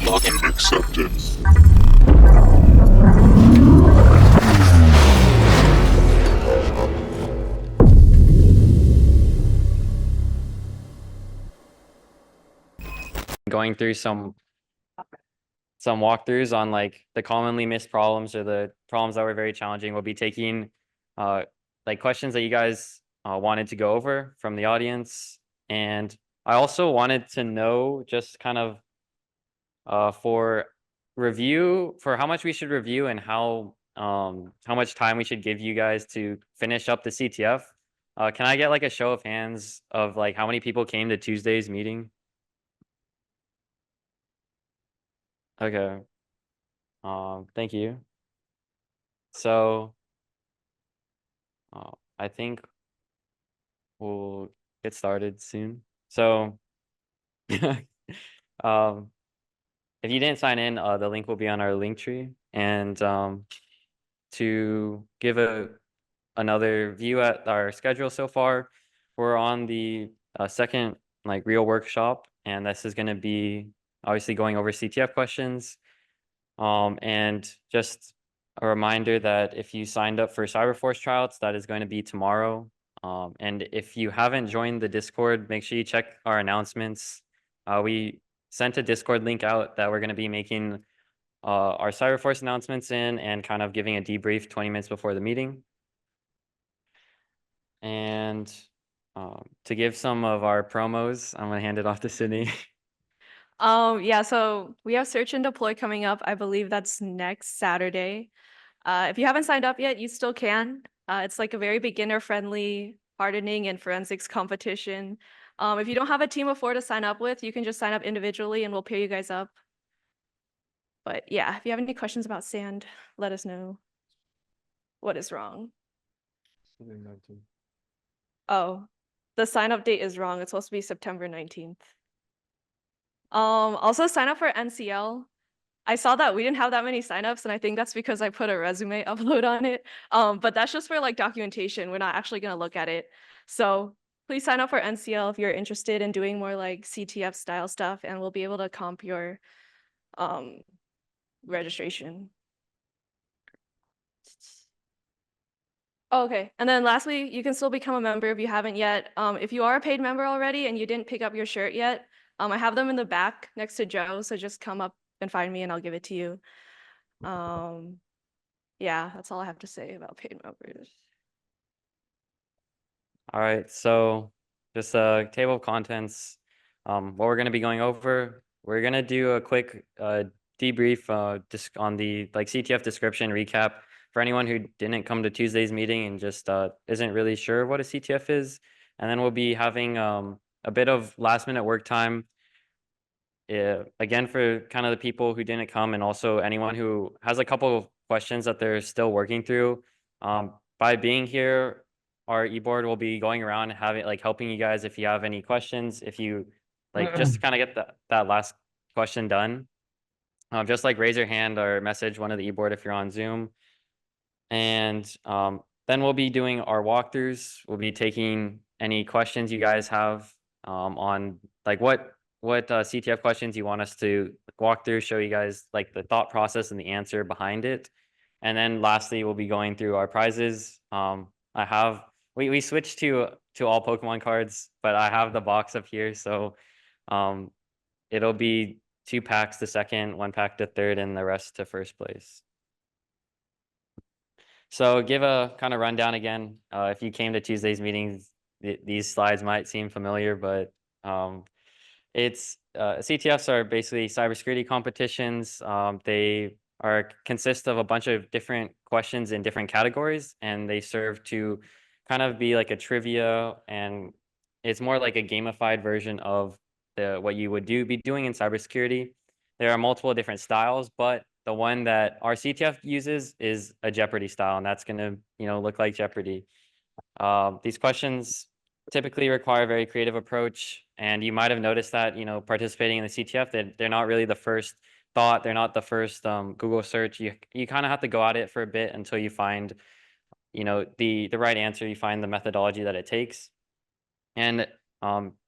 Login accepted. Going through some walkthroughs on like the commonly missed problems or the problems that were very challenging. We'll be taking like questions that you guys wanted to go over from the audience. And I also wanted to know just kind of for review, for how much we should review and how much time we should give you guys to finish up the CTF. Can I get like a show of hands of like how many people came to Tuesday's meeting? Okay. Thank you. So I think we'll get started soon. So um, if you didn't sign in, the link will be on our link tree. And to give another view at our schedule so far, we're on the second like real workshop, and this is going to be obviously going over CTF questions. And just a reminder that if you signed up for CyberForce tryouts, that is going to be tomorrow. And if you haven't joined the Discord, make sure you check our announcements. We sent a Discord link out that we're going to be making our CyberForce announcements in and kind of giving a debrief 20 minutes before the meeting. And to give some of our promos, I'm going to hand it off to Sydney. Yeah, so we have Search and Deploy coming up. I believe that's next Saturday. If you haven't signed up yet, you still can. It's like a very beginner-friendly hardening and forensics competition. If you don't have a team of 4 to sign up with, you can just sign up individually and we'll pair you guys up. But yeah, if you have any questions about sand, let us know. What is wrong? Oh, the sign-up date is wrong. It's supposed to be September 19th. Also sign up for NCL. I saw that we didn't have that many signups, and I think that's because I put a resume upload on it. But that's just for like documentation. We're not actually gonna look at it. So please sign up for NCL if you're interested in doing more like CTF style stuff, and we'll be able to comp your registration. Oh, okay, and then lastly, you can still become a member if you haven't yet. If you are a paid member already and you didn't pick up your shirt yet, I have them in the back next to Joe, so just come up and find me and I'll give it to you. Yeah, that's all I have to say about paid members. All right, so just a table of contents. What we're going to be going over, we're going to do a quick debrief just on the like CTF description recap for anyone who didn't come to Tuesday's meeting and just isn't really sure what a CTF is. And then we'll be having a bit of last minute work time. Again, for kind of the people who didn't come and also anyone who has a couple of questions that they're still working through. By being here, our e-board will be going around and having like helping you guys if you have any questions, if you like just kind of get that last question done. Just like raise your hand or message one of the e-board if you're on Zoom. And then we'll be doing our walkthroughs. We'll be taking any questions you guys have on like what CTF questions you want us to walk through, show you guys like the thought process and the answer behind it. And then lastly, we'll be going through our prizes. We switched to all Pokemon cards, but I have the box up here. So it'll be 2 packs to second, 1 pack to third, and the rest to first place. So give a kind of rundown again. If you came to Tuesday's meetings, these slides might seem familiar, but it's CTFs are basically cybersecurity competitions. They consist of a bunch of different questions in different categories, and they serve to kind of be like a trivia, and it's more like a gamified version of what you would be doing in cybersecurity. There are multiple different styles, but the one that our CTF uses is a Jeopardy style, and that's going to look like Jeopardy. These questions typically require a very creative approach, and you might have noticed that participating in the CTF, that they're not really the first thought, they're not the first Google search. You kind of have to go at it for a bit until you find the right answer, you find the methodology that it takes. And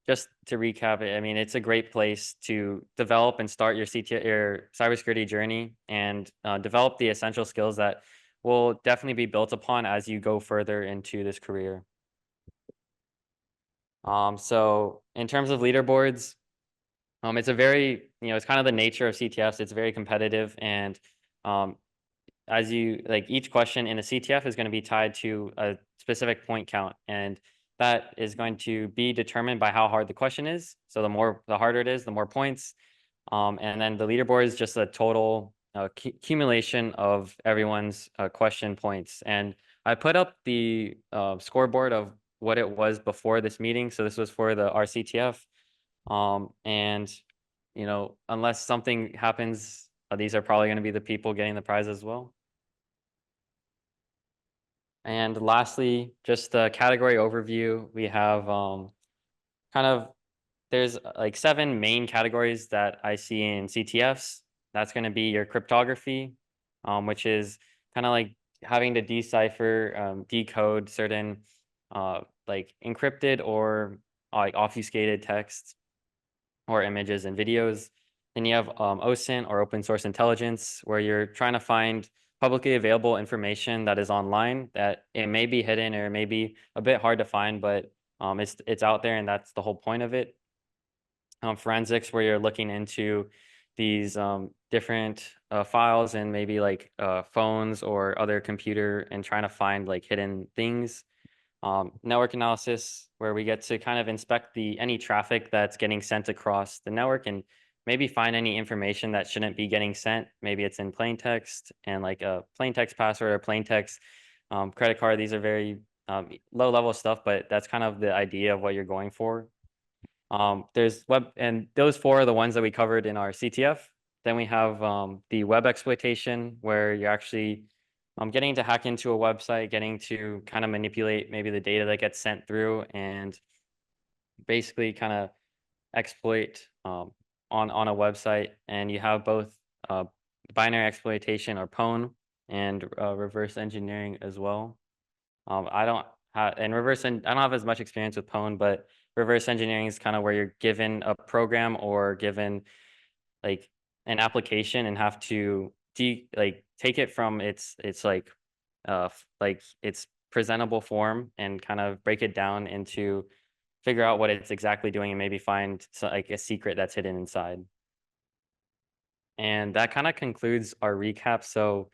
just to recap it, I mean, it's a great place to develop and start your your cybersecurity journey and develop the essential skills that will definitely be built upon as you go further into this career. So in terms of leaderboards, it's a very, it's kind of the nature of CTFs. It's very competitive, and um, as you like, each question in a CTF is going to be tied to a specific point count, and that is going to be determined by how hard the question is. So the harder it is, the more points. And then the leaderboard is just a total accumulation of everyone's question points. And I put up the scoreboard of what it was before this meeting. So this was for the RCTF. And unless something happens, these are probably going to be the people getting the prize as well. And lastly, just the category overview. We have kind of there's like 7 main categories that I see in CTFs. That's going to be your cryptography, which is kind of like having to decipher, decode certain like encrypted or like obfuscated text or images and videos. Then you have OSINT or open source intelligence, where you're trying to find publicly available information that is online that it may be hidden or it may be a bit hard to find, but it's out there, and that's the whole point of it. Forensics, where you're looking into these different files and maybe like phones or other computer and trying to find like hidden things. Network analysis, where we get to kind of inspect any traffic that's getting sent across the network and maybe find any information that shouldn't be getting sent. Maybe it's in plain text, and like a plain text password or plain text credit card. These are very low level stuff, but that's kind of the idea of what you're going for. There's web, and those 4 are the ones that we covered in our CTF. Then we have the web exploitation, where you're actually getting to hack into a website, getting to kind of manipulate maybe the data that gets sent through, and basically kind of exploit on a website. And you have both uh, binary exploitation or pwn and reverse engineering as well. I don't have and reverse and I don't have as much experience with pwn, but reverse engineering is kind of where you're given a program or given like an application and have to take it from its like like its presentable form and kind of break it down into figure out what it's exactly doing and maybe find like a secret that's hidden inside. And that kind of concludes our recap. So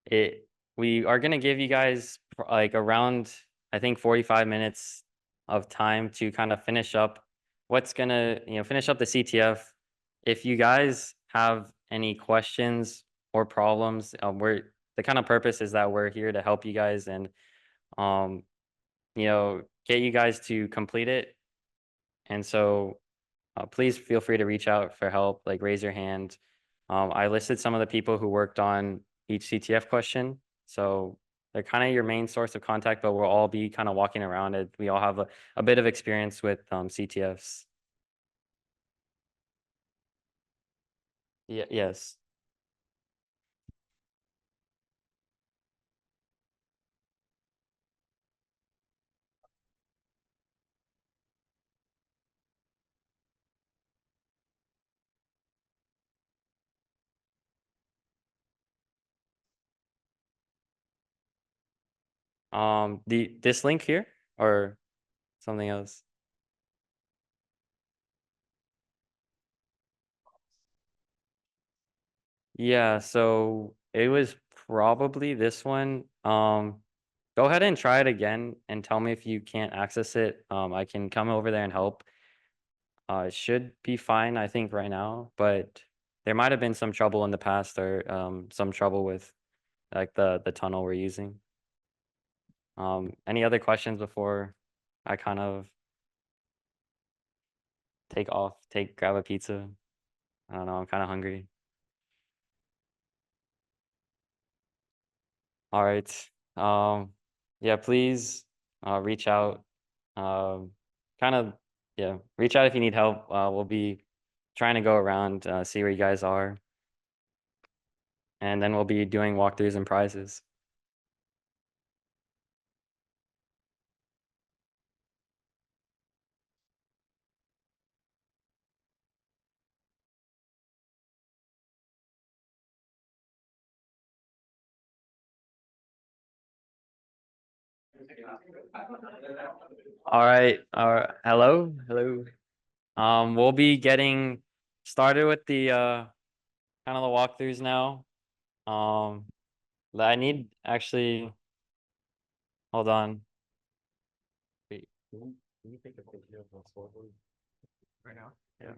it we are going to give you guys like around, I think, 45 minutes of time to kind of finish up what's going to, finish up the CTF. If you guys have any questions or problems, we're the kind of purpose is that we're here to help you guys and um get you guys to complete it. And so please feel free to reach out for help, like raise your hand. I listed some of the people who worked on each CTF question. So they're kind of your main source of contact, but we'll all be kind of walking around it. We all have a bit of experience with CTFs. Yeah, yes. This link here or something else? Yeah, so it was probably this one. Go ahead and try it again and tell me if you can't access it. I can come over there and help. It should be fine, I think, right now, but there might have been some trouble in the past or some trouble with like the tunnel we're using. Any other questions before I kind of take off, grab a pizza? I don't know, I'm kind of hungry. All right. Yeah, please reach out. Um, kind of, yeah, reach out if you need help. We'll be trying to go around, see where you guys are, and then we'll be doing walkthroughs and prizes. All right. Hello. Hello. We'll be getting started with the kind of the walkthroughs now. I need actually hold on. Wait, can you take a picture of the scoreboard right now? Yeah.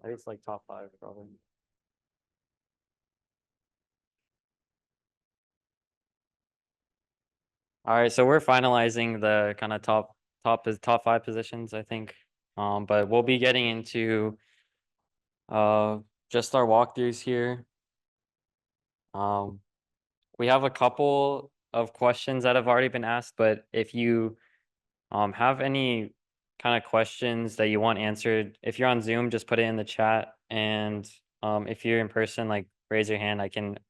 I think it's like top 5 probably. All right, so we're finalizing the kind of top 5 positions, I think. But we'll be getting into just our walkthroughs here. We have a couple of questions that have already been asked, but if you have any kind of questions that you want answered, if you're on Zoom, just put it in the chat. And if you're in person, like raise your hand.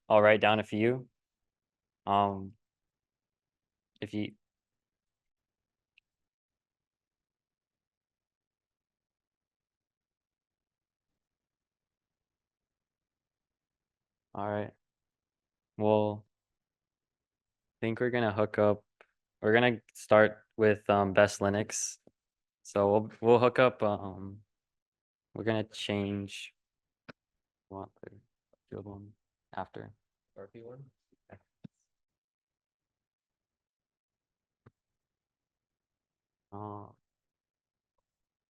I'll write down a few. If you all right. Well, I think we're gonna hook up. We're gonna start with best Linux. So we'll hook up. We're gonna change what the field one after RP one.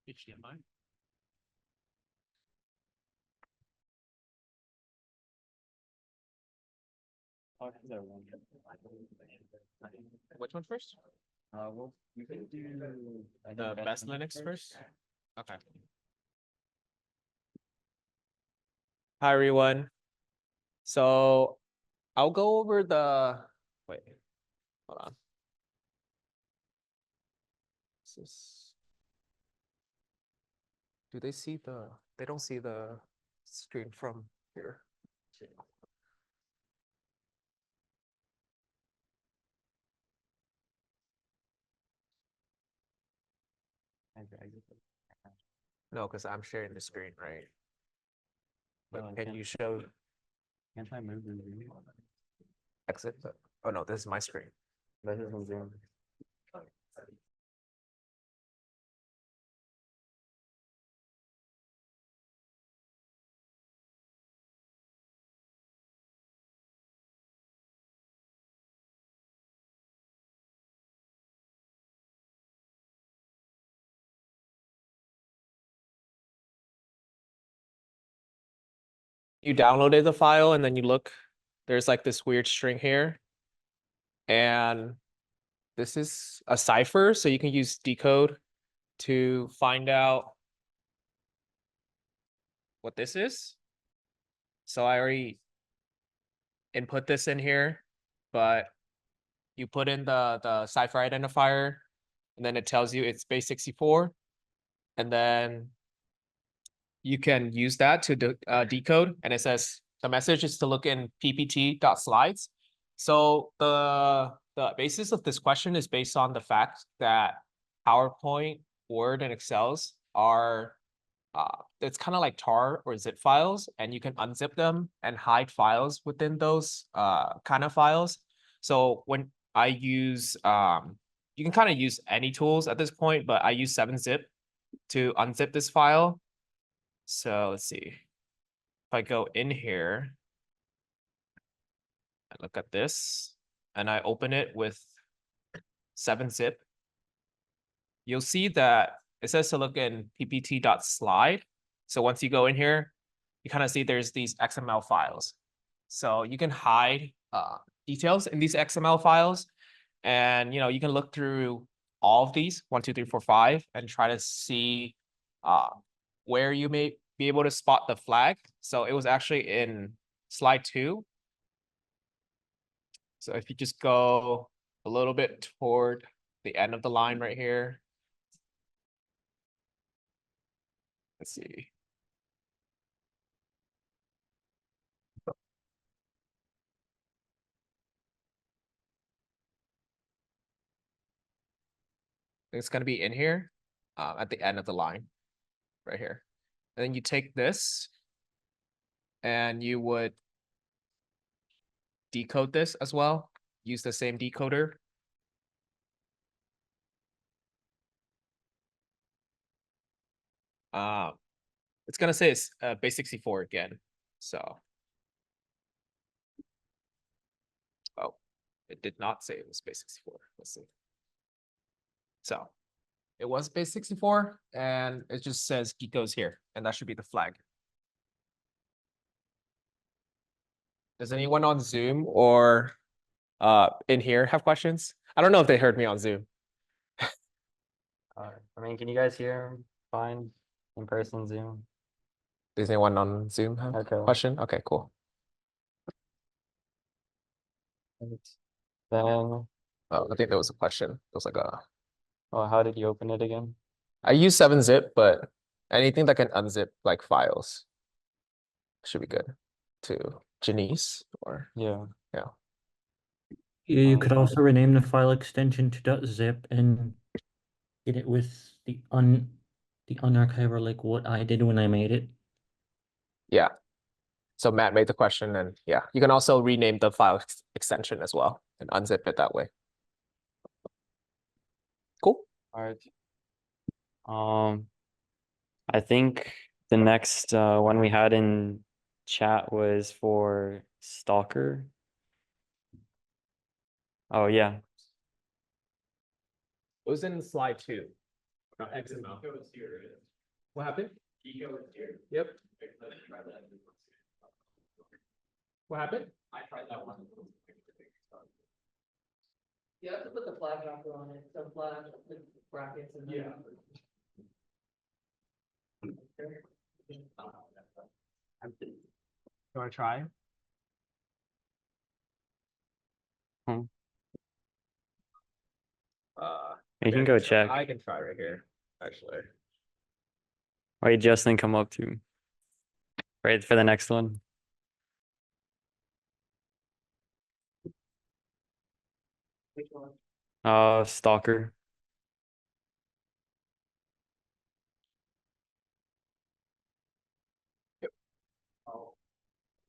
HDMI. Which one first? Well, we can do The best Linux first? Okay. Hi, everyone. So I'll go over wait, hold on. Do they see they don't see the screen from here. No, because I'm sharing the screen, right? But can you show Can't I move the Zoom? exit? Oh no, this is my screen. This is on Zoom. You downloaded the file and then you look, there's like this weird string here. And this is a cipher, so you can use decode to find out what this is. So I already input this in here, but you put in the cipher identifier, and then it tells you it's base 64. And then you can use that to decode, and it says the message is to look in ppt.slides. So the basis of this question is based on the fact that PowerPoint, Word, and Excels are it's kind of like tar or zip files, and you can unzip them and hide files within those kind of files. So when I use you can kind of use any tools at this point, but I use 7-zip to unzip this file. So let's see. If I go in here and look at this, and I open it with 7-zip, you'll see that it says to look in ppt.slide. So once you go in here, you kind of see there's these XML files. So you can hide details in these XML files. And you can look through all of these, 1, 2, 3, 4, 5, and try to see where you may be able to spot the flag. So it was actually in slide 2. So if you just go a little bit toward the end of the line right here. Let's see. It's going to be in here at the end of the line right here. And then you take this and you would decode this as well. Use the same decoder. It's gonna say it's base 64 again. So, oh, it did not say it was base 64. Let's see. So, it was base 64, and it just says geekos here, and that should be the flag. Does anyone on Zoom or in here have questions? I don't know if they heard me on Zoom. I mean, can you guys hear fine in person Zoom? Does anyone on Zoom have Okay. a question? Okay, cool. Then, Oh, I think there was a question. It was like oh, how did you open it again? I use 7-zip, but anything that can unzip like files should be good. To Janice or Yeah. You could Um, also rename the file extension to .zip and get it with the unarchive, or like what I did when I made it. yeah. So Matt made the question, and yeah, you can also rename the file extension as well and unzip it that way. Cool. All right. I think the next one we had in chat was for Stalker. Oh yeah. It was in slide 2. What happened? Yep. What happened? I tried that one. You have to put the flag wrapper on it, the flag, the brackets and then. You want to try? You can go check. I can try right here, actually. Wait, Justin, come up too. Right for the next one. Which one? Stalker. Oh,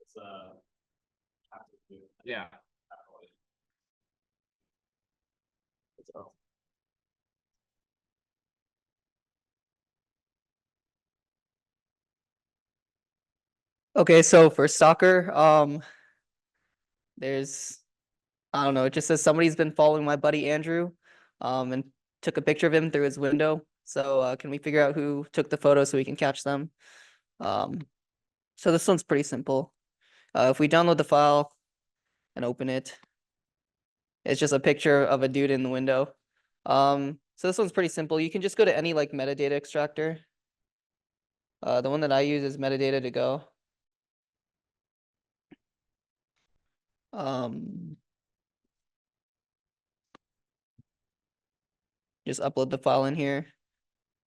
it's Yeah. Okay, so for Stalker, there's, I don't know, it just says somebody's been following my buddy Andrew, and took a picture of him through his window. So, can we figure out who took the photo so we can catch them? So this one's pretty simple. If we download the file and open it, it's just a picture of a dude in the window. So this one's pretty simple. You can just go to any like metadata extractor. The one that I use is metadata to go. Just upload the file in here.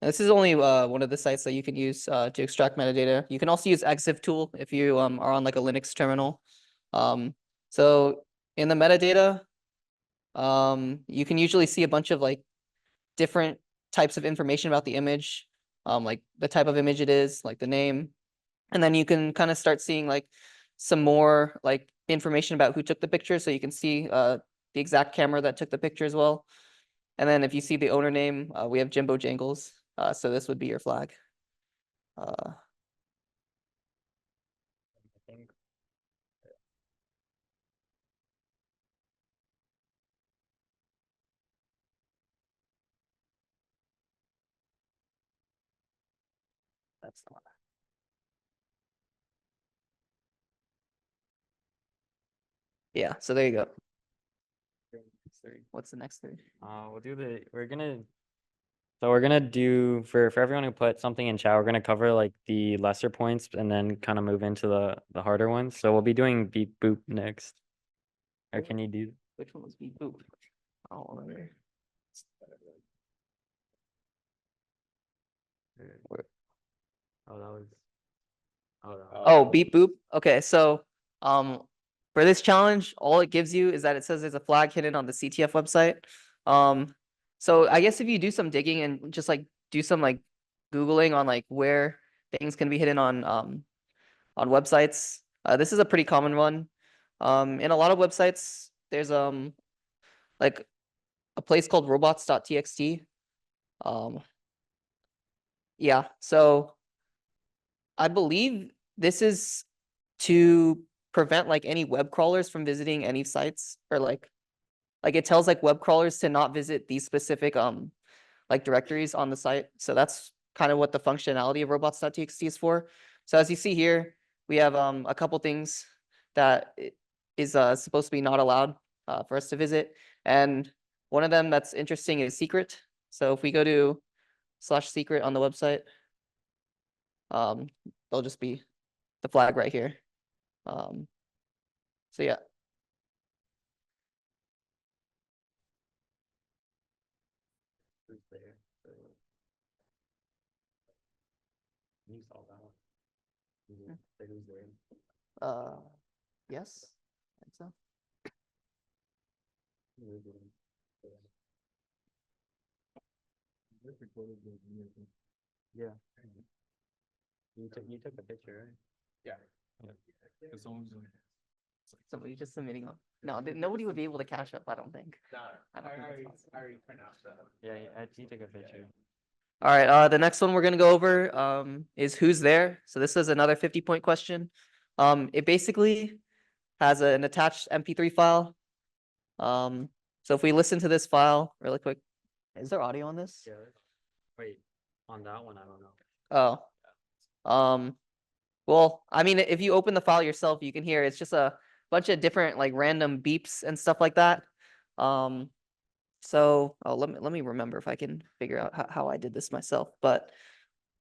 And this is only one of the sites that you can use to extract metadata. You can also use exif tool if you are on like a Linux terminal. So in the metadata, you can usually see a bunch of like different types of information about the image, like the type of image it is, like the name. And then you can kind of start seeing like some more like information about who took the picture. So you can see the exact camera that took the picture as well. And then if you see the owner name, we have Jimbo Jangles. So this would be your flag. I think That's the one. Yeah, so there you go. What's the next three? we'll do we're gonna do for everyone who put something in chat, we're gonna cover like the lesser points and then kind of move into the harder ones. So we'll be doing beep boop next. Or can you do? Which one was beep boop? I don't remember. Oh, that was. Oh, beep boop. Okay, so for this challenge, all it gives you is that it says there's a flag hidden on the CTF website. So I guess if you do some digging and just like do some like Googling on like where things can be hidden on on websites. This is a pretty common one. In a lot of websites, there's like a place called robots.txt. Yeah, so I believe this is to prevent like any web crawlers from visiting any sites, or like it tells like web crawlers to not visit these specific like directories on the site. So that's kind of what the functionality of robots.txt is for. So as you see here, we have a couple things that is supposed to be not allowed for us to visit. And one of them that's interesting is secret. So if we go to /secret on the website, there'll just be the flag right here. So yeah. Who's there? You saw that one. Who's there? Yes, I think so. Yeah. You took a picture, right? Yeah. Cause someone's doing Somebody just submitting up. No, nobody would be able to cash up, I don't think. No, I don't think that's possible. already pronounced that. Yeah, you took a picture. All right, the next one we're gonna go over is who's there. So this is another 50-point question. It basically has an attached MP3 file. So if we listen to this file really quick, is there audio on this? Yeah. Wait, on that one, I don't know. Oh. Well, I mean, if you open the file yourself, you can hear it's just a bunch of different like random beeps and stuff like that. So let me remember if I can figure out how I did this myself. But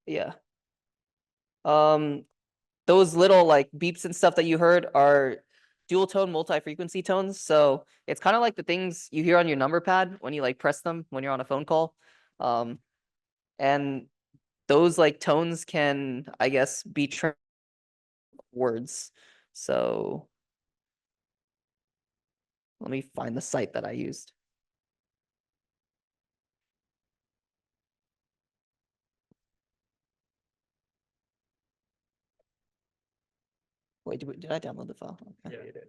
yeah. Those little like beeps and stuff that you heard are dual tone multi-frequency tones. So it's kind of like the things you hear on your number pad when you like press them when you're on a phone call. And those like tones can, I guess, be words. So let me find the site that I used. Wait, did I download the file? Okay. Yeah.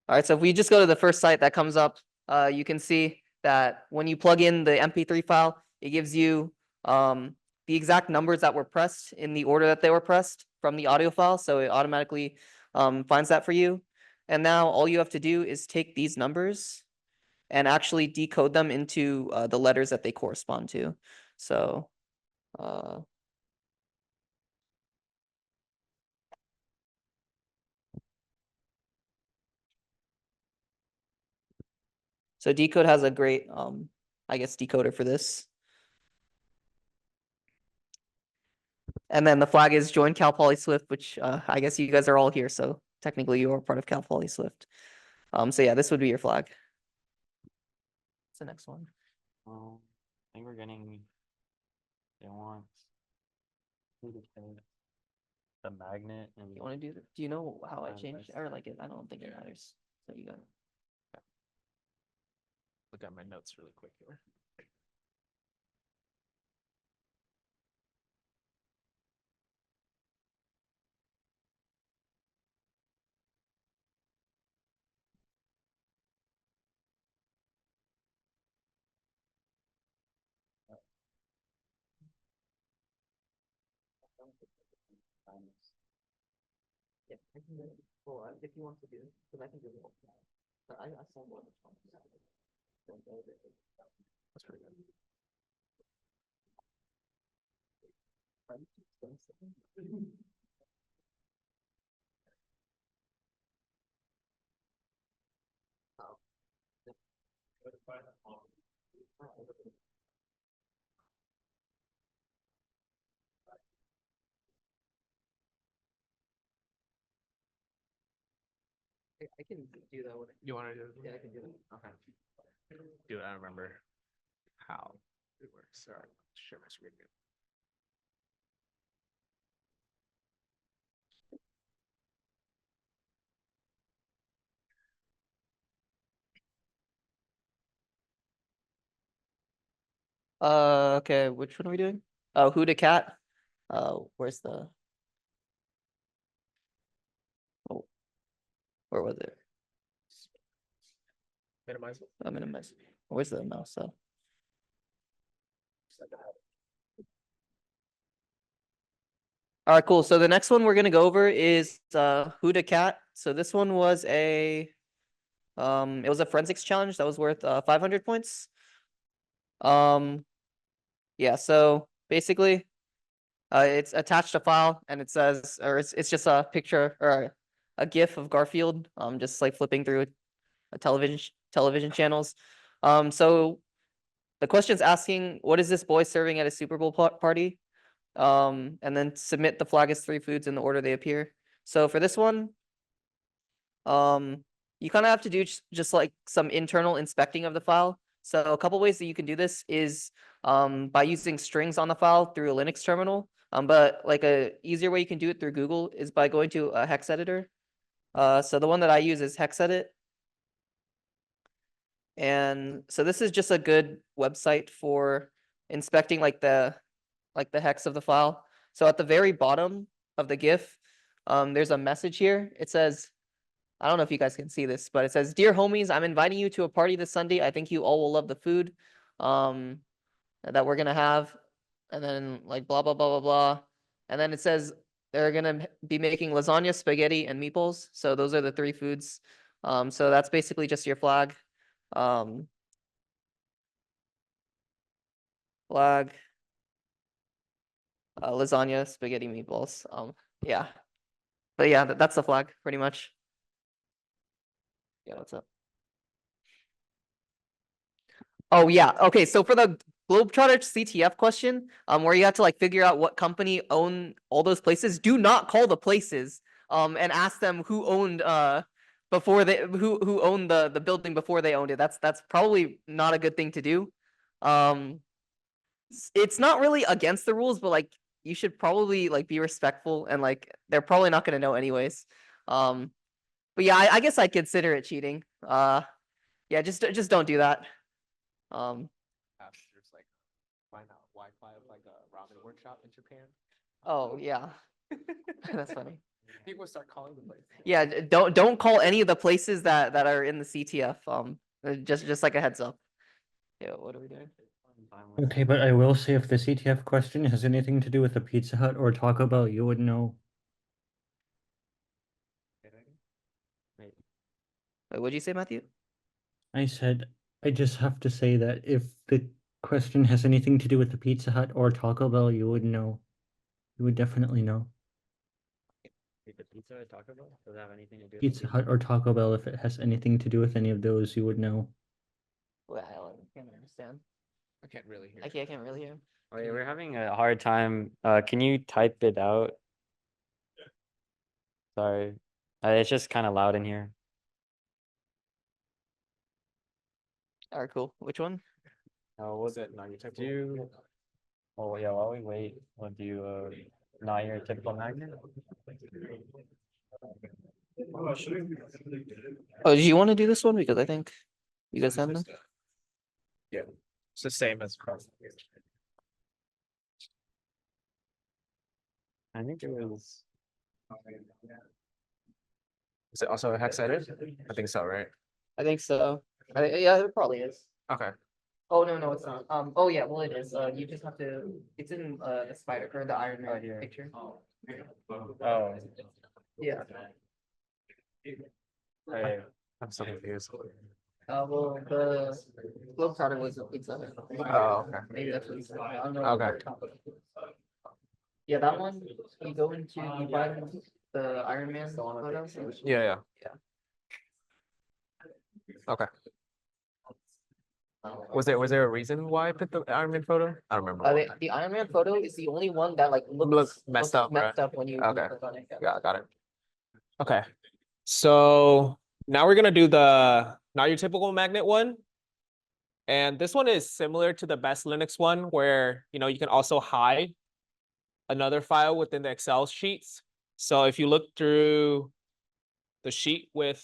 All right, so if we just go to the first site that comes up, you can see that when you plug in the MP3 file, it gives you the exact numbers that were pressed in the order that they were pressed from the audio file. So it automatically finds that for you. And now all you have to do is take these numbers and actually decode them into the letters that they correspond to. So so Decode has a great, I guess, decoder for this. And then the flag is join Cal Poly Swift, which I guess you guys are all here, so technically you are part of Cal Poly Swift. So yeah, this would be your flag. What's the next one? I think we're getting. They want the magnet and You want to do? Do you know how I Um, changed that's- or like it? I don't think it matters. So you got. Look at my notes really quick here. Yeah, I can do it. Well, if you want to do it, because I can do it. But I saw one. That's pretty good. I can do that one. You want to do it? Yeah, I can do it. Okay. Dude, I don't remember how it works. All right, share my screen. Okay, which one are we doing? Oh, Huda Cat. Where's the? Where was it? Minimize it. Minimize. Where's the mouse at? All right, cool. So the next one we're gonna go over is Huda Cat. So this one was it was a forensics challenge that was worth 500 points. Yeah, so basically it's attached a file and it says, or it's just a picture or a GIF of Garfield, just like flipping through a television channels. So the question's asking, what is this boy serving at a Super Bowl party? And then submit the flag as 3 foods in the order they appear. So for this one, you kind of have to do just like some internal inspecting of the file. So a couple ways that you can do this is by using strings on the file through a Linux terminal. But like a easier way you can do it through Google is by going to a hex editor. So the one that I use is hexedit. And so this is just a good website for inspecting like the hex of the file. So at the very bottom of the GIF, there's a message here. It says, I don't know if you guys can see this, but it says, "Dear homies, I'm inviting you to a party this Sunday. I think you all will love the food that we're gonna have." And then like blah blah blah blah blah. And then it says they're gonna be making lasagna, spaghetti, and meatballs. So those are the 3 foods. So that's basically just your flag. Flag. Lasagna, spaghetti, meatballs. Yeah. But yeah, that's the flag pretty much. Yeah, what's up? Oh yeah, okay. So for the Globetrotter CTF question, where you have to like figure out what company own all those places, do not call the places, and ask them who owned before they who owned the building before they owned it. That's probably not a good thing to do. It's not really against the rules, but like you should probably like be respectful and like they're probably not gonna know anyways. But yeah, I guess I consider it cheating. Yeah, just don't do that. There's like find out Wi-Fi of like a ramen workshop in Japan. Oh yeah, that's funny. People start calling the place. Yeah, don't call any of the places that are in the CTF. Just like a heads up. Yeah, what are we doing? Okay, but I will say if the CTF question has anything to do with a Pizza Hut or Taco Bell, you would know. Wait, what'd you say, Matthew? I said, I just have to say that if the question has anything to do with the Pizza Hut or Taco Bell, you would know. You would definitely know. The Pizza Hut, Taco Bell? Does that have anything to do with Pizza Hut or Taco Bell, if it has anything to do with any of those, you would know. Well, I can't understand. I can't really hear. I can't really hear. Oh, yeah, we're having a hard time. Can you type it out? Sorry. It's just kind of loud in here. All right, cool. Which one? Oh, Was it not your type? do? Oh yeah, while we wait, we'll do not your typical magnet. Oh, do you want to do this one? Because I think you guys have them. Yeah, it's the same as across. I think it was. Is it also a hex edit? I think so, right? I think so. Yeah, it probably is. Okay. Oh no, it's not. Oh yeah, well it is. You just have to. It's in the spider or the Iron Man here. picture. Oh. Yeah. Okay. I'm so confused. Well, the Globetrotter was a pizza. Oh, okay. Maybe that's what you said. I don't know. Okay. Yeah, that one. You go into you buy the Iron Man photo. Yeah. Okay. Was there a reason why I put the Iron Man photo? I don't remember. The Iron Man photo is the only one that like looks Looks messed up, messed right? up when you Okay. click on it. Yeah, got it. Okay. So now we're gonna do the not your typical magnet one. And this one is similar to the best Linux one where you can also hide another file within the Excel sheets. So if you look through the sheet with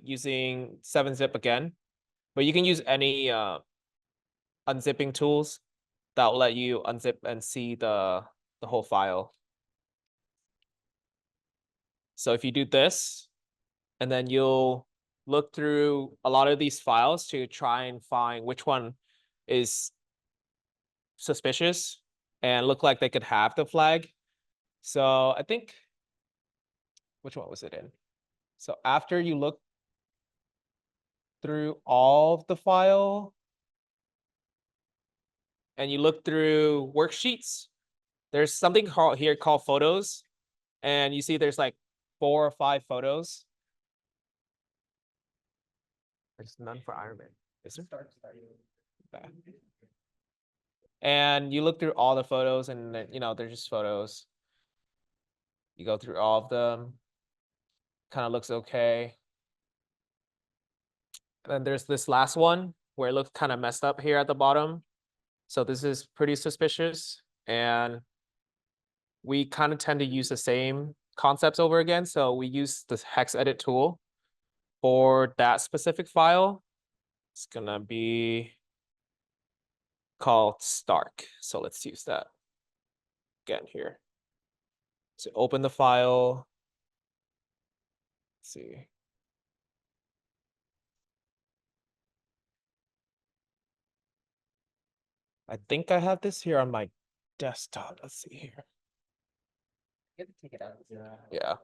using 7-zip again, but you can use any unzipping tools that will let you unzip and see the whole file. So if you do this, and then you'll look through a lot of these files to try and find which one is suspicious and look like they could have the flag. So I think, which one was it in? So after you look through all of the file and you look through worksheets, there's something here called photos, and you see there's like 4 or 5 photos. There's none for Iron Man. Is there? Okay. And you look through all the photos, and then, you know, they're just photos. You go through all of them. Kind of looks okay. And then there's this last one where it looks kind of messed up here at the bottom. So this is pretty suspicious. And we kind of tend to use the same concepts over again. So we use the hex edit tool for that specific file. It's gonna be called Stark. So let's use that again here. So open the file. Let's see. I think I have this here on my desktop. Let's see here. You have to take it out. Yeah.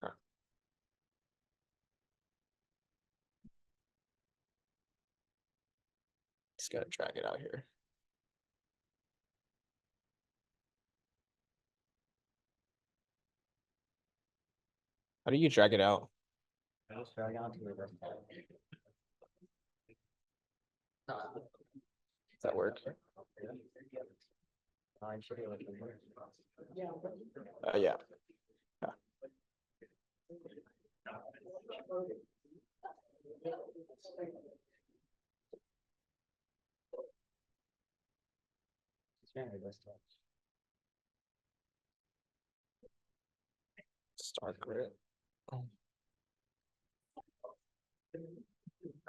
Huh. Just gotta drag it out here. How do you drag it out? Does that work? Yeah. Start grid.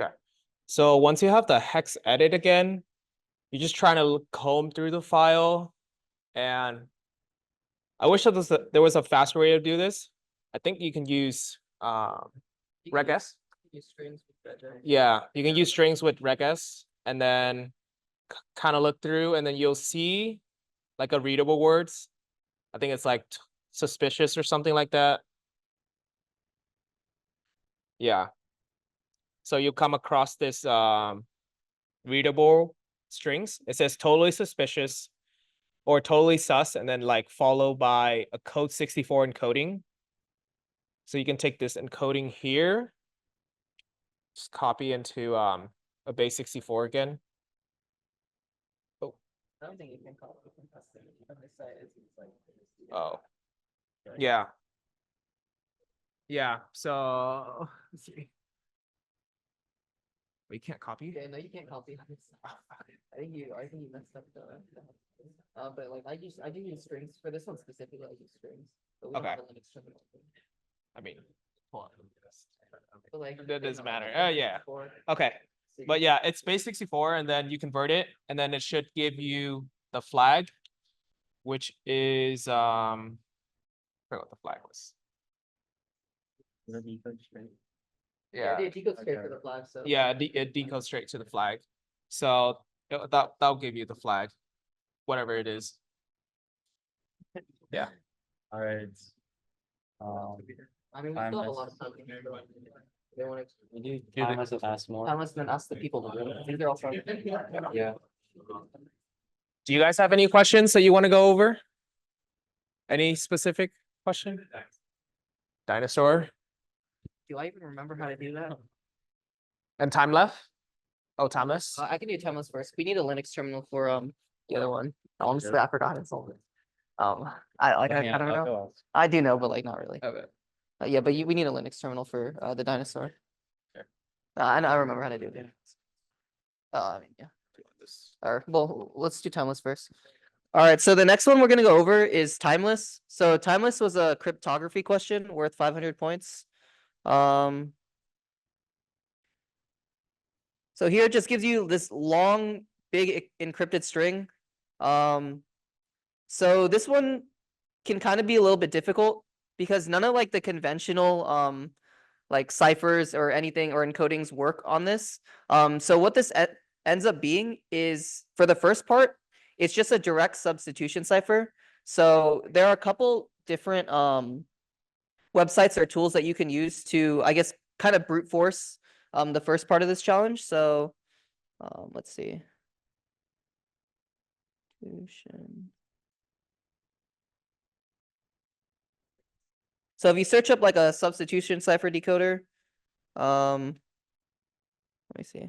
Okay. So once you have the hex edit again, you're just trying to comb through the file, and I wish there was a faster way to do this. I think you can use regex. Yeah, you can use strings with regex, and then kind of look through, and then you'll see like a readable words. I think it's like suspicious or something like that. Yeah. So you come across this readable strings. It says totally suspicious or totally sus, and then like followed by a code 64 encoding. So you can take this encoding here, just copy into a base 64 again. Oh. I don't think you can call it. Oh. Yeah. Yeah. So let's see. We can't copy. Yeah, no, you can't copy. I think you messed up the. But like I do use strings for this one specifically. I use strings. But we don't Okay. have a Linux terminal. I mean, hold on. But, like, That doesn't matter. like, Oh yeah. Okay. so But you- yeah, it's base 64, and then you convert it, and then it should give you the flag, which is I forgot what the flag was. Yeah, Yeah. it decodes straight to the flag. So Yeah, it decodes straight to the flag. So that'll give you the flag, whatever it is. Yeah. All right. I mean, we still have a lot of time. They want to. We do the- time as a fast more. Unless then ask the people. To do it. I think they're all starting. Yeah. Do you guys have any questions that you want to go over? Any specific question? Dinosaur Do I even remember how to do that? and time left? Oh, timeless. I can do timeless first. We need a Linux terminal for the other one. Honestly, I forgot it's all. I don't know. I do know, but like not really. Okay. Yeah, but we need a Linux terminal for the dinosaur. Sure. I remember how to do it. I mean, yeah. Or well, let's do timeless first. All right, so the next one we're gonna go over is timeless. So timeless was a cryptography question worth 500 points. So here it just gives you this long, big encrypted string. So this one can kind of be a little bit difficult because none of like the conventional like ciphers or anything or encodings work on this. So what this ends up being is, for the first part, it's just a direct substitution cipher. So there are a couple different websites or tools that you can use to, I guess, kind of brute force the first part of this challenge. So let's see. So if you search up like a substitution cipher decoder, let me see.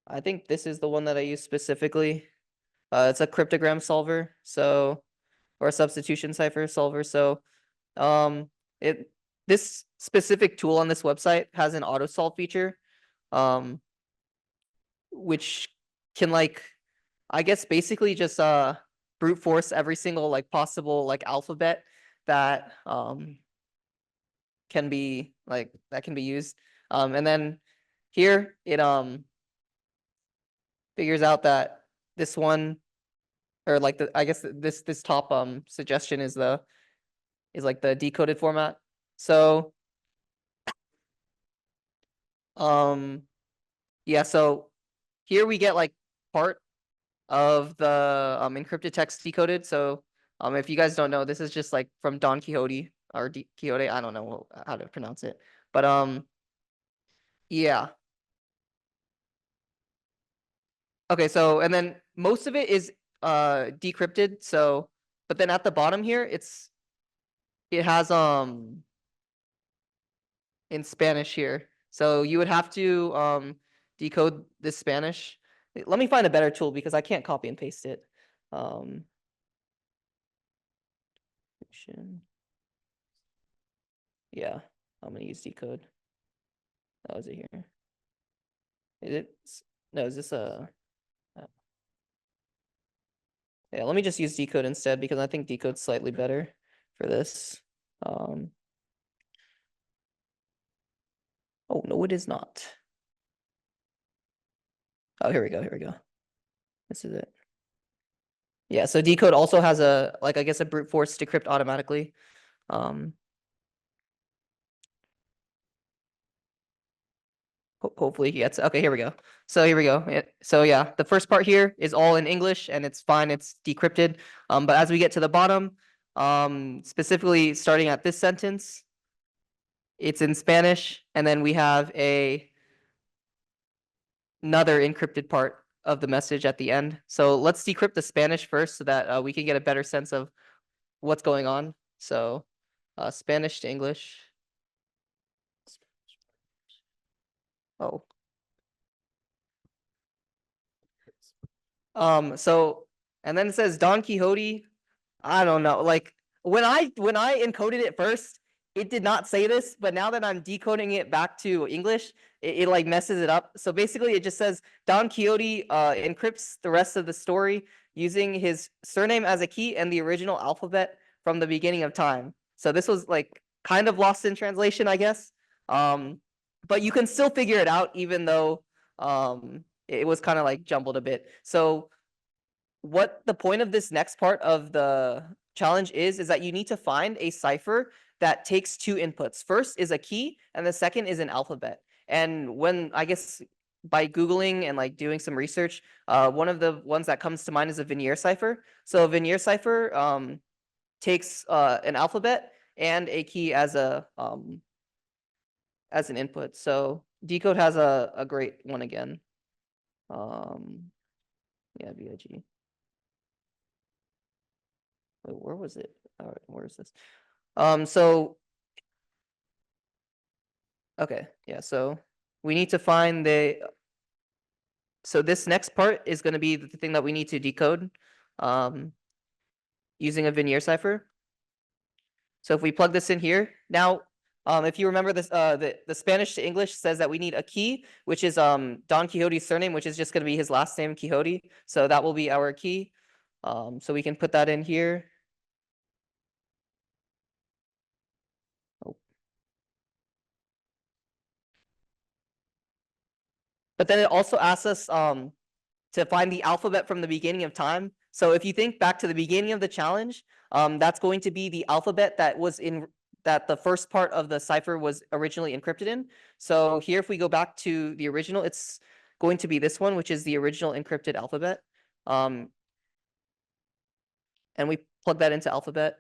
I think this is the one that I use specifically. It's a cryptogram solver, so, or a substitution cipher solver. So, this specific tool on this website has an auto solve feature, which can like, I guess basically just brute force every single like possible like alphabet that can be used. And then here it figures out that this one, or like I guess this top suggestion is like the decoded format. So yeah, so here we get like part of the encrypted text decoded. So if you guys don't know, this is just like from Don Quixote or Quixote, I don't know how to pronounce it. But yeah. Okay, so and then most of it is decrypted. So but then at the bottom here it has in Spanish here. So you would have to decode this Spanish. Let me find a better tool because I can't copy and paste it. Yeah, I'm gonna use decode. Oh, is it here? Is it? No, is this a? Yeah, let me just use decode instead because I think decode's slightly better for this. Oh no, it is not. Oh, here we go. Here we go. This is it. Yeah, so decode also has a like, I guess, a brute force decrypt automatically. Hopefully he gets, okay, here we go. So here we go. So yeah, the first part here is all in English and it's fine, it's decrypted. But as we get to the bottom, specifically starting at this sentence, it's in Spanish, and then we have another encrypted part of the message at the end. So let's decrypt the Spanish first so that we can get a better sense of what's going on. So Spanish to English. Oh. So, and then it says Don Quixote. I don't know. Like when I encoded it first, it did not say this, but now that I'm decoding it back to English, it like messes it up. So basically it just says Don Quixote encrypts the rest of the story using his surname as a key and the original alphabet from the beginning of time. So this was like kind of lost in translation, I guess. But you can still figure it out even though it was kind of like jumbled a bit. So what the point of this next part of the challenge is that you need to find a cipher that takes two inputs. First is a key and the second is an alphabet. And when, I guess, by Googling and like doing some research, one of the ones that comes to mind is a Veneer cipher. So a Veneer cipher takes an alphabet and a key as an input. So Decode has a great one again. Yeah, VIG. Wait, where was it? All right, where is this? So okay, yeah, so we need to find so this next part is going to be the thing that we need to decode using a Veneer cipher. So if we plug this in here now, if you remember this, the Spanish to English says that we need a key, which is Don Quixote's surname, which is just going to be his last name, Quixote. So that will be our key. So we can put that in here. But then it also asks us to find the alphabet from the beginning of time. So if you think back to the beginning of the challenge, that's going to be the alphabet that was in that the first part of the cipher was originally encrypted in. So here, if we go back to the original, it's going to be this one, which is the original encrypted alphabet. And we plug that into alphabet.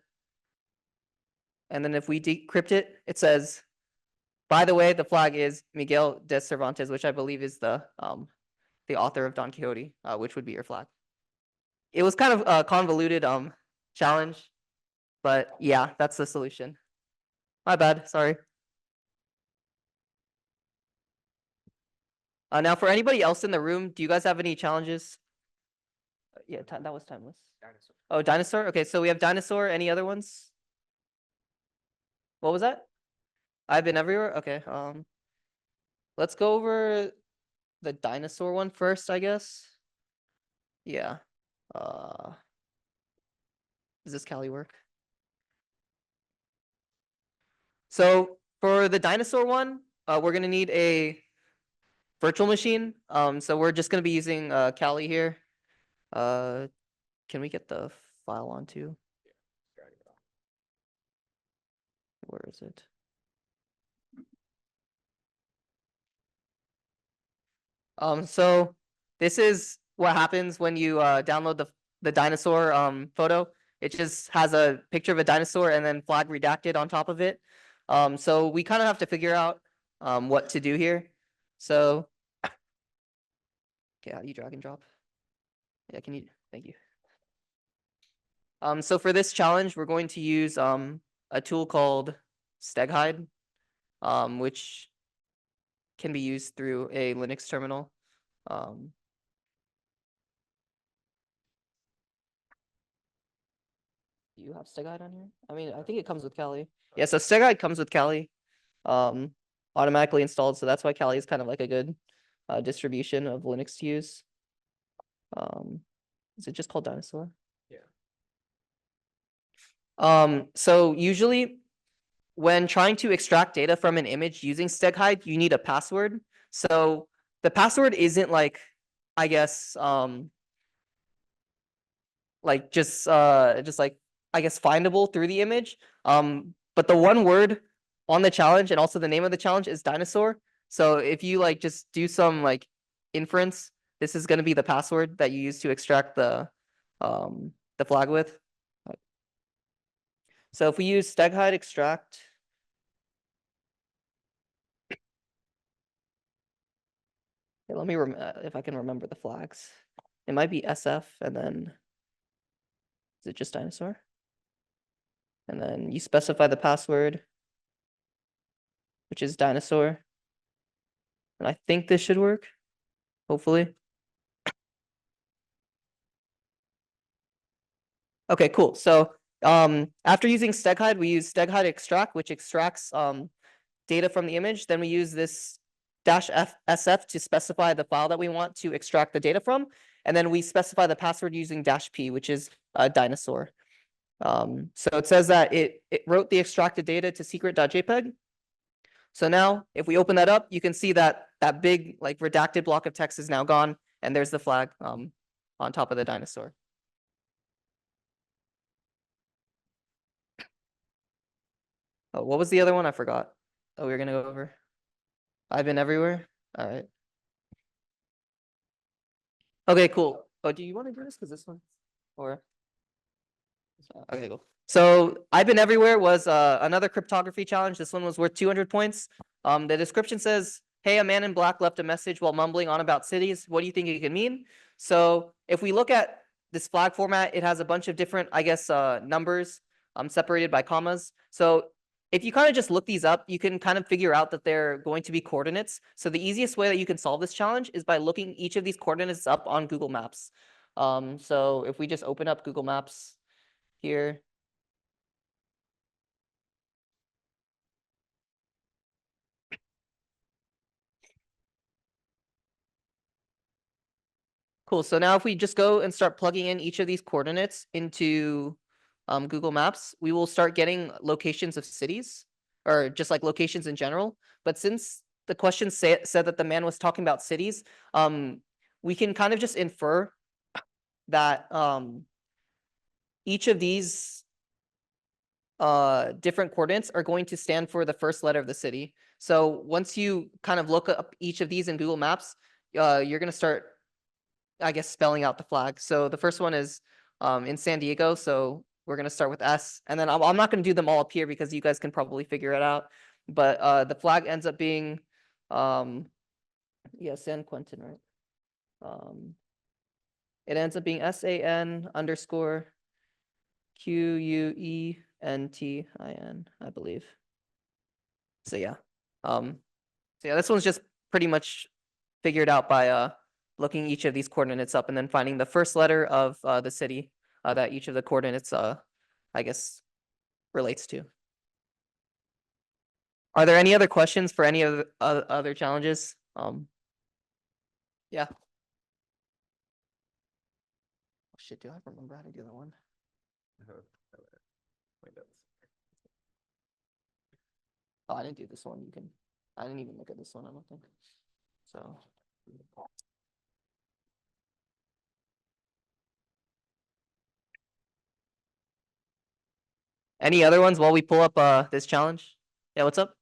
And then if we decrypt it, it says, by the way, the flag is Miguel de Cervantes, which I believe is the author of Don Quixote, which would be your flag. It was kind of a convoluted challenge, but yeah, that's the solution. My bad, sorry. Now for anybody else in the room, do you guys have any challenges? Yeah, that was timeless. Dinosaur. Oh, dinosaur. Okay, so we have dinosaur. Any other ones? What was that? I've been everywhere. Okay. Let's go over the dinosaur one first, I guess. Yeah. Does this Cali work? So for the dinosaur one, we're gonna need a virtual machine. So we're just gonna be using Cali here. Can we get the file onto? Where is it? So this is what happens when you download the dinosaur photo. It just has a picture of a dinosaur and then flag redacted on top of it. So we kind of have to figure out what to do here. So, okay, how do you drag and drop? Yeah, can you? Thank you. So for this challenge, we're going to use a tool called steghide, which can be used through a Linux terminal. Do you have steghide on here? I mean, I think it comes with Kali. Yeah, so steghide comes with Kali, automatically installed. So that's why Kali is kind of like a good distribution of Linux to use. Is it just called Dinosaur? Yeah. So usually when trying to extract data from an image using steghide, you need a password. So the password isn't like, I guess, like just like, I guess, findable through the image. But the one word on the challenge and also the name of the challenge is dinosaur. So if you like just do some like inference, this is going to be the password that you use to extract the flag with. So if we use steghide extract, okay, let me if I can remember the flags. It might be SF and then is it just dinosaur? And then you specify the password, which is dinosaur. And I think this should work, hopefully. Okay, cool. So after using steghide, we use steghide extract, which extracts data from the image. Then we use this -SF to specify the file that we want to extract the data from. And then we specify the password using -P, which is dinosaur. So it says that it wrote the extracted data to secret.jpg. So now if we open that up, you can see that that big like redacted block of text is now gone. And there's the flag on top of the dinosaur. Oh, what was the other one? I forgot. Oh, we were gonna go over. I've been everywhere. All right. Okay, cool. Oh, do you want to do this? Because this one, or okay, cool. So I've been everywhere was another cryptography challenge. This one was worth 200 points. The description says, "Hey, a man in black left a message while mumbling on about cities. What do you think it could mean?" So if we look at this flag format, it has a bunch of different, I guess, numbers separated by commas. So if you kind of just look these up, you can kind of figure out that they're going to be coordinates. So the easiest way that you can solve this challenge is by looking each of these coordinates up on Google Maps. So if we just open up Google Maps here. Cool. So now if we just go and start plugging in each of these coordinates into Google Maps, we will start getting locations of cities or just like locations in general. But since the question said that the man was talking about cities, we can kind of just infer that each of these different coordinates are going to stand for the first letter of the city. So once you kind of look up each of these in Google Maps, you're gonna start, I guess, spelling out the flag. So the first one is in San Diego. So we're gonna start with S, and then I'm not gonna do them all up here because you guys can probably figure it out. But the flag ends up being yeah, San Quentin, right? It ends up being SAN_QUENTIN, I believe. So yeah. So yeah, this one's just pretty much figured out by looking each of these coordinates up and then finding the first letter of the city that each of the coordinates I guess relates to. Are there any other questions for any of the other challenges? Yeah. Oh shit, do I remember how to do that one? Oh, I didn't do this one. I didn't even look at this one, I don't think. So. Any other ones while we pull up this challenge? Yeah, what's up?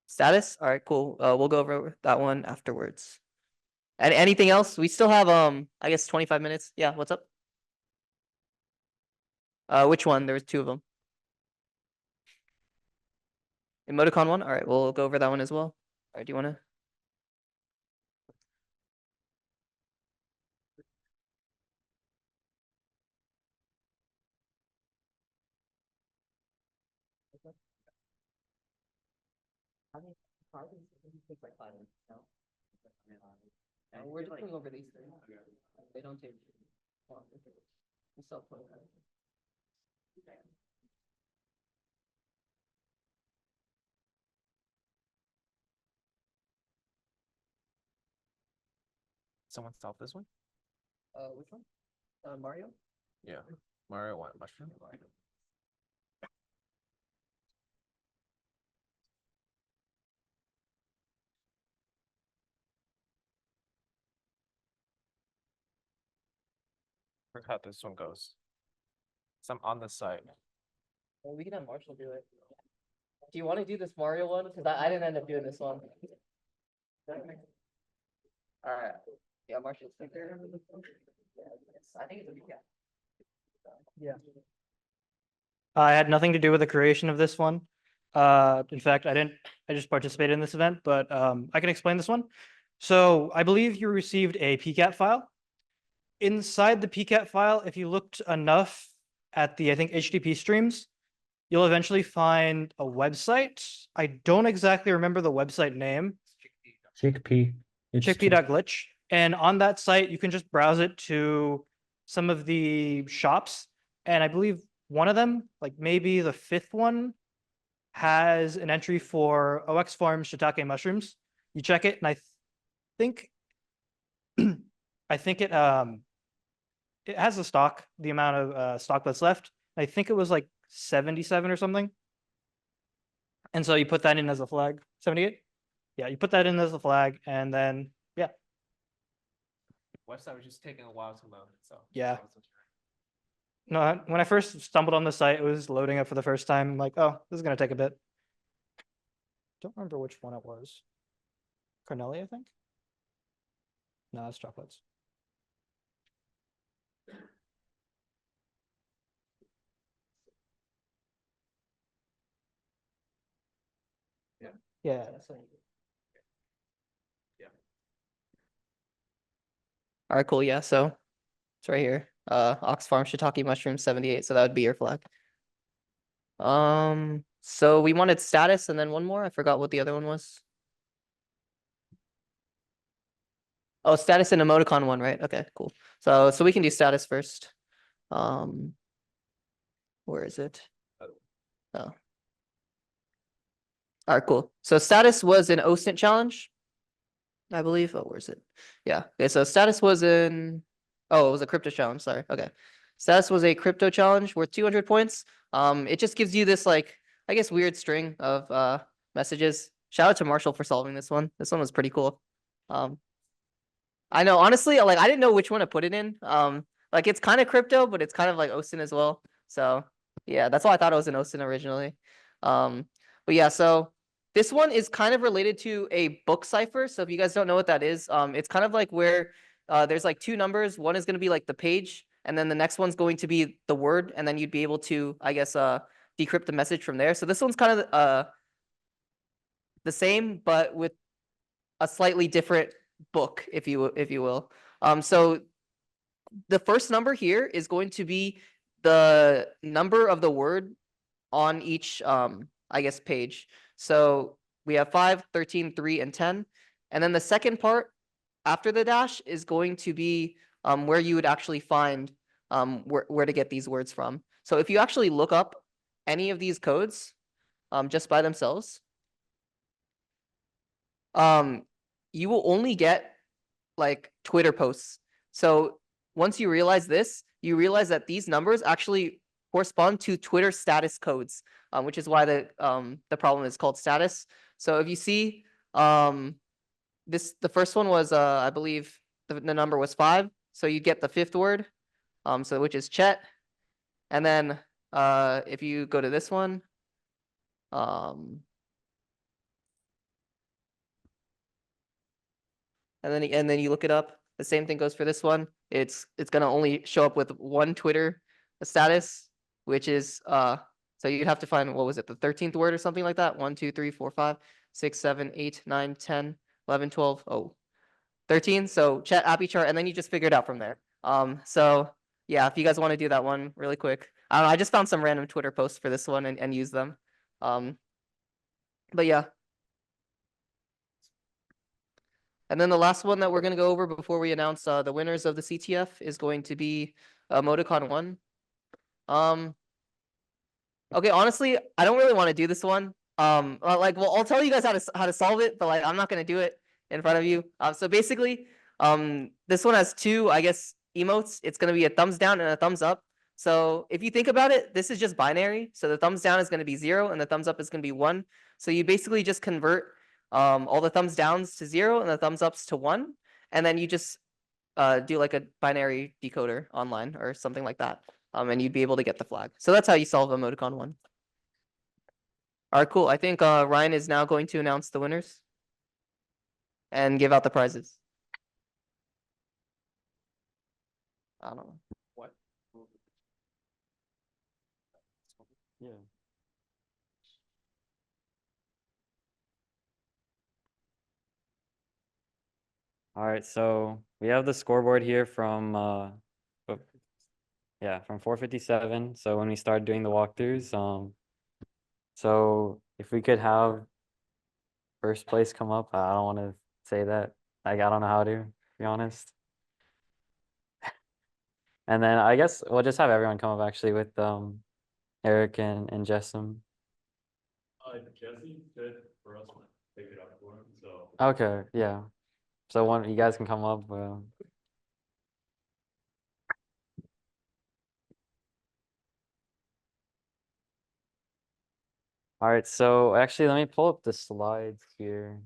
Status? All right, cool. We'll go over that one afterwards. And anything else? We still have I guess 25 minutes. Yeah, what's up? Which one? There was two of them. Emoticon one? All right, we'll go over that one as well. All right, do you want to? We're just going over these things. They don't take long. We still have 25. Someone solve this one? Which one? Mario? Yeah. Mario one mushroom. Forgot how this one goes. So I'm on the side. Well, we can have Marshall do it. Do you want to do this Mario one? Because I didn't end up doing this one. All right. Yeah, Marshall. I think it's a recap. Yeah. I had nothing to do with the creation of this one. In fact, I just participated in this event, but I can explain this one. So I believe you received a PCAT file. Inside the PCAT file, if you looked enough at the, I think, HTTP streams, you'll eventually find a website. I don't exactly remember the website name. Chickpea. It's Chickpea.glitch. And on that site, you can just browse it to some of the shops. And I believe one of them, like maybe the fifth one, has an entry for OX farms shiitake mushrooms. You check it, and I think it has the stock, the amount of stock that's left. I think it was like 77 or something. And so you put that in as a flag. 78? Yeah, you put that in as a flag, and then yeah. Website was just taking a while to load. So Yeah. No, when I first stumbled on the site, it was loading up for the first time. I'm like, oh, this is gonna take a bit. Don't remember which one it was. Cornelia, I think. No, it's chocolates. Yeah. Yeah. All right, cool. Yeah, so it's right here. Ox Farm shiitake mushroom 78. So that would be your flag. So we wanted status and then one more. I forgot what the other one was. Oh, status and emoticon one, right? Okay, cool. So we can do status first. Where is it? Oh. All right, cool. So status was an OSINT challenge, I believe. Oh, where is it? Yeah. Okay, so status was in. Oh, it was a crypto challenge. Sorry. Okay. Status was a crypto challenge worth 200 points. It just gives you this, like, I guess, weird string of messages. Shout out to Marshall for solving this one. This one was pretty cool. I know, honestly, like I didn't know which one to put it in. Like it's kind of crypto, but it's kind of like OSINT as well. So yeah, that's why I thought it was an OSINT originally. But yeah, so this one is kind of related to a book cipher. So if you guys don't know what that is, it's kind of like where there's like two numbers. One is going to be like the page, and then the next one's going to be the word, and then you'd be able to, I guess, decrypt the message from there. So this one's kind of the same, but with a slightly different book, if you will. So the first number here is going to be the number of the word on each I guess page. So we have 5, 13, 3, and 10. And then the second part after the dash is going to be where you would actually find where to get these words from. So if you actually look up any of these codes just by themselves, you will only get like Twitter posts. So once you realize this, you realize that these numbers actually correspond to Twitter status codes, which is why the problem is called status. So if you see the first one was I believe the number was 5, so you get the fifth word, so which is Chet, and then if you go to this one, and then you look it up. The same thing goes for this one. It's gonna only show up with one Twitter status, which is so you'd have to find, what was it, the 13th word or something like that? 1, 2, 3, 4, 5, 6, 7, 8, 9, 10, 11, 12, 13. So chat appy chart, and then you just figure it out from there. So yeah, if you guys want to do that one really quick. I don't know, I just found some random Twitter posts for this one and use them. But yeah. And then the last one that we're going to go over before we announce the winners of the CTF is going to be Emoticon 1. Okay, honestly, I don't really want to do this one. Like, well, I'll tell you guys how to solve it, but like, I'm not going to do it in front of you. So basically, this one has two, I guess, emotes. It's going to be a thumbs down and a thumbs up. So if you think about it, this is just binary. So the thumbs down is going to be 0 and the thumbs up is going to be 1. So you basically just convert all the thumbs downs to 0 and the thumbs ups to 1. And then you just do like a binary decoder online or something like that. And you'd be able to get the flag. So that's how you solve emoticon 1. All right, cool. I think Ryan is now going to announce the winners and give out the prizes. I don't know. What? Yeah. All right, so we have the scoreboard here from yeah, from 457. So when we started doing the walkthroughs, so if we could have first place come up, I don't want to say that. Like, I don't know how to be honest. And then I guess we'll just have everyone come up actually with Eric and Jessam. Jesse said for us to pick it up for him, so. Okay, yeah. So one you guys can come up. All right, so actually let me pull up the slides here.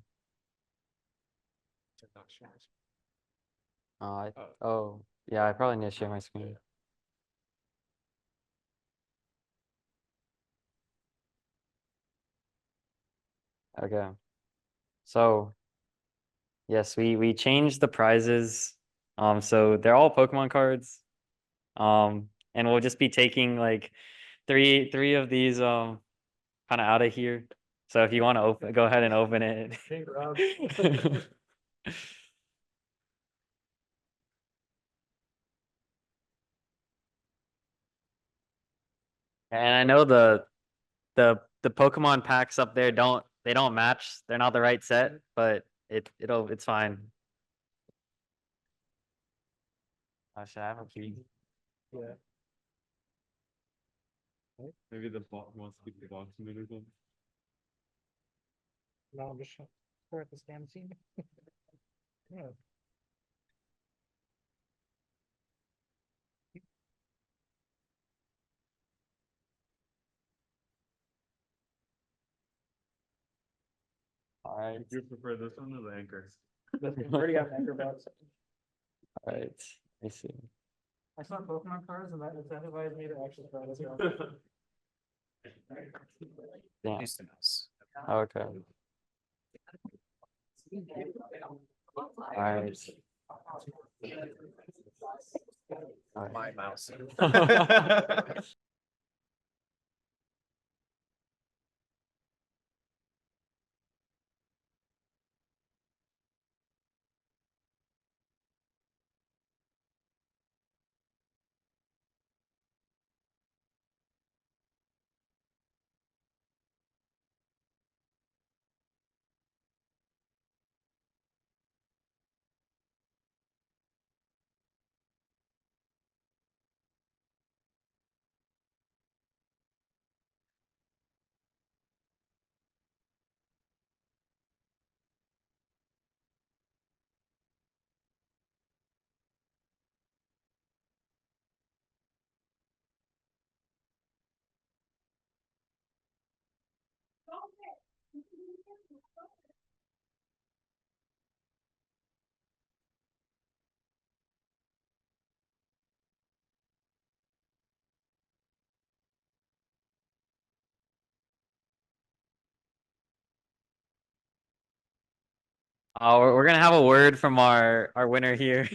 Oh, yeah, I probably need to share my screen. Okay. So yes, we changed the prizes. So they're all Pokemon cards. And we'll just be taking like three of these kind of out of here. So if you want to open, go ahead and open it. Hey, Rob. And I know the Pokemon packs up there don't match. They're not the right set, but it's fine. Should I have a key? Yeah. Maybe the bot wants to keep the box in or something. No, I'm just stare at this damn scene. Yeah. All right. Do you prefer this one or the anchor? Already got an anchor box. All right. Let me see. I saw Pokemon cards and that incentivized me to actually try this out. Yeah. Use the mouse. Okay. All right. All My mouse. right. We're gonna have a word from our winner here.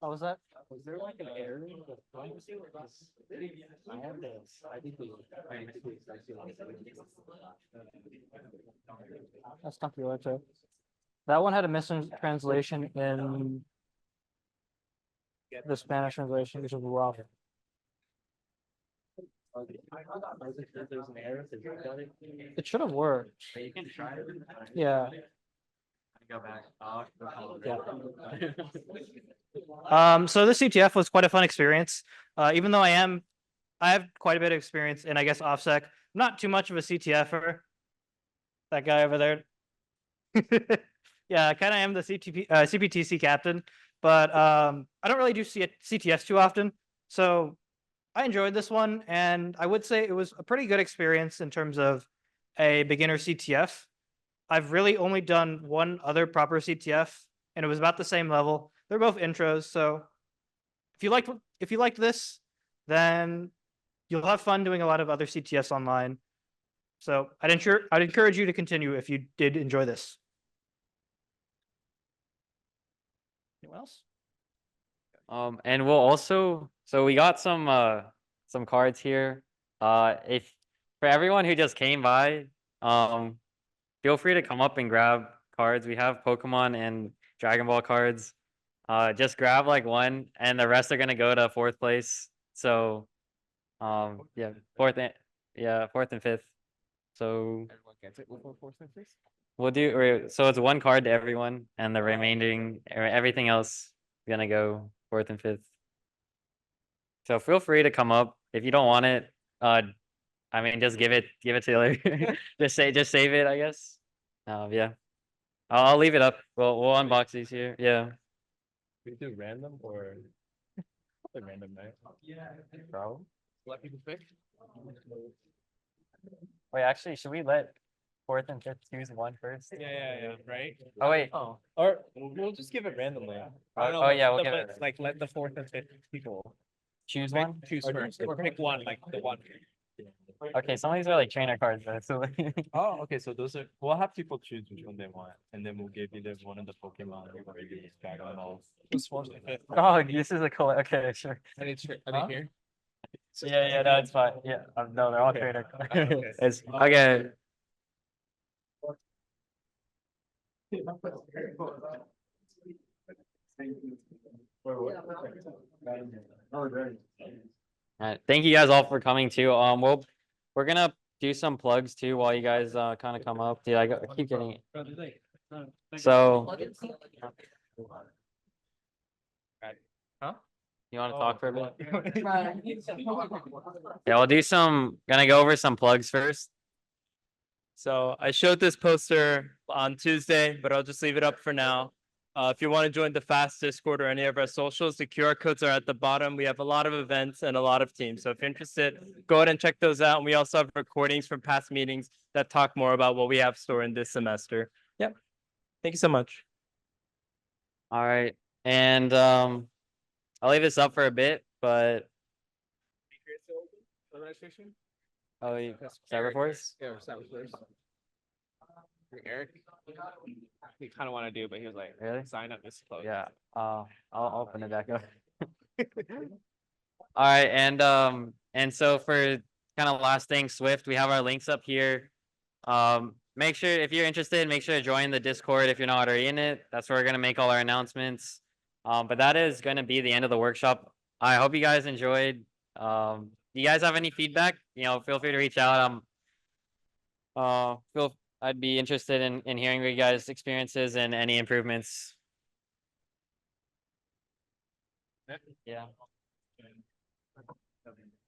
What was that? Was there like an error in the front? I have this. I think That's computer too. That one had a mistranslation in the Spanish translation, which is rough. there's an error. It should have worked. You can try it. Yeah. Go back. Oh, So this CTF was quite a fun experience. Even though I have quite a bit of experience in, I guess, OffSec. I'm not too much of a CTFer. That guy over there. Yeah, I kind of am the CPTC captain, but I don't really do CTFs too often. So I enjoyed this one, and I would say it was a pretty good experience in terms of a beginner CTF. I've really only done one other proper CTF, and it was about the same level. They're both intros, so if you liked this, then you'll have fun doing a lot of other CTFs online. So I'd encourage you to continue if you did enjoy this. Anyone else? And we'll also, so we got some cards here. If for everyone who just came by, feel free to come up and grab cards. We have Pokemon and Dragon Ball cards. Just grab like one, and the rest are gonna go to fourth place. So, yeah, fourth and fifth. So Everyone gets it before fourth and fifth? we'll do. So it's one card to everyone, and the remaining or everything else is gonna go fourth and fifth. So feel free to come up if you don't want it. I mean, just give it to the other. just save it, I guess. Yeah. I'll leave it up. We'll unbox these here. Yeah. We do random or random, right? Yeah. Bro. Let people pick. Wait, actually, should we let fourth and fifth choose one first? Yeah, right? Oh wait. Oh, or we'll just give it randomly. Oh yeah, we'll give it. Like, let the fourth and fifth people Choose pick, one. choose first, or pick one, like the one. Okay, some of these are like trainer cards though. So Oh, okay, so those are, we'll have people choose which one they want, and then we'll give either one of the Pokemon or maybe the Dragon Balls. Who's fourth and fifth? oh, this is a cool. Okay, sure. And it's, are Huh? they here? Yeah, no, it's fine. Yeah, no, they're all Okay. trainer cards. Okay. It's okay. Thank you guys all for coming too. We're gonna do some plugs too while you guys kind of come up. Dude, I keep getting it. So Huh? you want to talk for a bit? Yeah, we'll do gonna go over some plugs first. So I showed this poster on Tuesday, but I'll just leave it up for now. If you want to join the Fast Discord or any of our socials, the QR codes are at the bottom. We have a lot of events and a lot of teams. So if you're interested, go ahead and check those out. And we also have recordings from past meetings that talk more about what we have stored in this semester. Thank you so much. All right, and I'll leave this up for a bit, but oh, CyberForce. Yeah, CyberForce. Eric, he kind of want to do, but he was like, Really? sign up this close. Yeah, I'll open it back up. All right, and so for kind of last thing, Swift, we have our links up here. Make sure if you're interested, make sure to join the Discord if you're not already in it. That's where we're gonna make all our announcements. But that is gonna be the end of the workshop. I hope you guys enjoyed. Do you guys have any feedback? Feel free to reach out. I'd be interested in hearing what you guys' experiences and any improvements. Yeah.